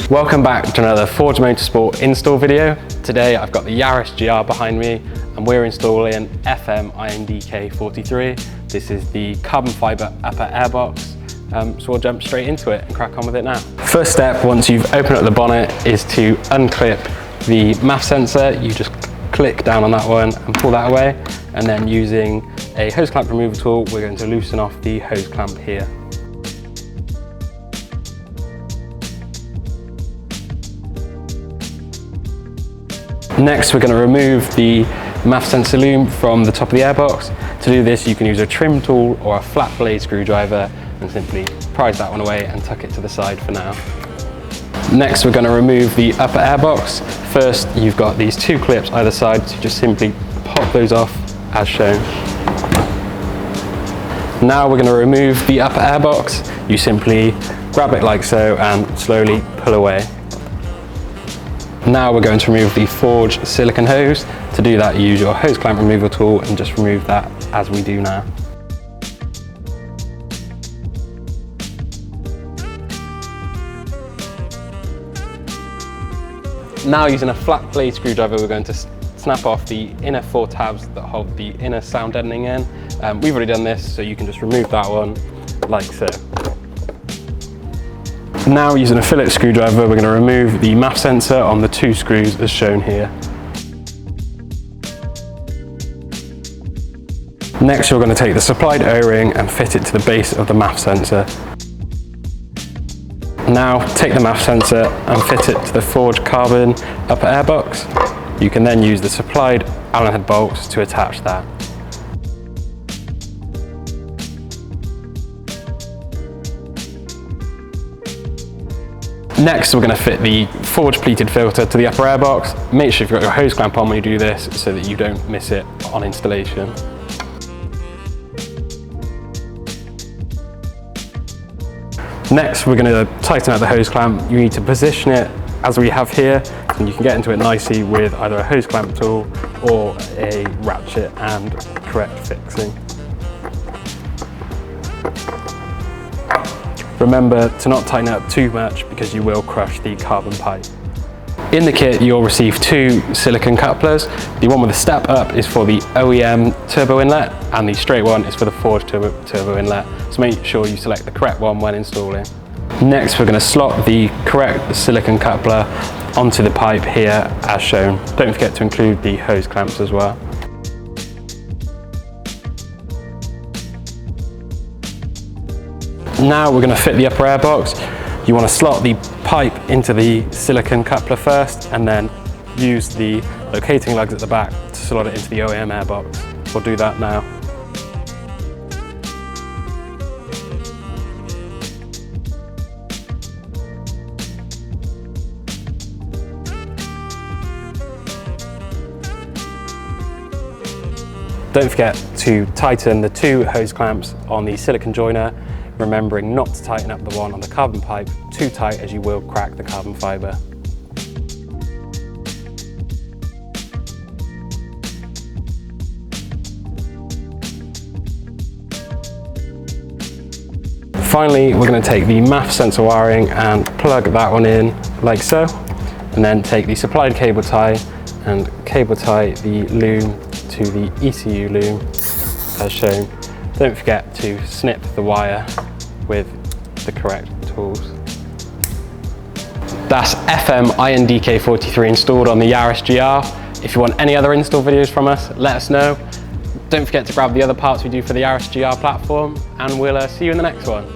Welcome back to another Forge Motorsport install video. Today I've got the Yaris GR behind me and we're installing FMINDK43. This is the carbon fibre upper airbox. So we'll jump straight into it and crack on with it now. First step, once you've opened up the bonnet, is to unclip the Maf Sensor. You just click down on that one and pull that away, and then using a hose clamp removal tool we're going to loosen off the hose clamp here. Next we're going to remove the Maf Sensor loom from the top of the airbox. To do this you can use a trim tool or a flat blade screwdriver and simply prise that one away and tuck it to the side for now. Next we're going to remove the upper airbox. First you've got these two clips either side, so just simply pop those off as shown. Now we're going to remove the upper airbox. You simply grab it like so and slowly pull away. Now we're going to remove the forged silicone hose. To do that, use your hose clamp removal tool and just remove that as we do now. Now using a flat blade screwdriver, we're going to snap off the inner four tabs that hold the inner sound deadening in. We've already done this, so you can just remove that one like so. Now using a Phillips screwdriver, we're going to remove the Maf Sensor on the two screws as shown here. Next we're going to take the supplied O-ring and fit it to the base of the Maf Sensor. Now take the Maf Sensor and fit it to the forged carbon upper airbox. You can then use the supplied Allen head bolts to attach that. Next we're going to fit the forged pleated filter to the upper airbox. Make sure you've got your hose clamp on when you do this so that you don't miss it on installation. Next we're going to tighten up the hose clamp. You need to position it as we have here, and you can get into it nicely with either a hose clamp tool or a ratchet and correct fixing. Remember to not tighten it up too much because you will crush the carbon pipe. In the kit you'll receive two silicone couplers. The one with the step up is for the OEM turbo inlet and the straight one is for the forged turbo inlet. So make sure you select the correct one when installing. Next we're going to slot the correct silicone coupler onto the pipe here as shown. Don't forget to include the hose clamps as well. Now we're going to fit the upper airbox. You want to slot the pipe into the silicone coupler first and then use the locating lugs at the back to slot it into the OEM airbox. We'll do that now. Don't forget to tighten the two hose clamps on the silicone joiner, remembering not to tighten up the one on the carbon pipe too tight as you will crack the carbon fibre. Finally, we're going to take the Maf Sensor wiring and plug that one in like so, and then take the supplied cable tie and cable tie the loom to the ECU loom as shown. Don't forget to snip the wire with the correct tools. That's FMINDK43 installed on the Yaris GR. If you want any other install videos from us, let us know. Don't forget to grab the other parts we do for the Yaris GR platform, and we'll see you in the next one.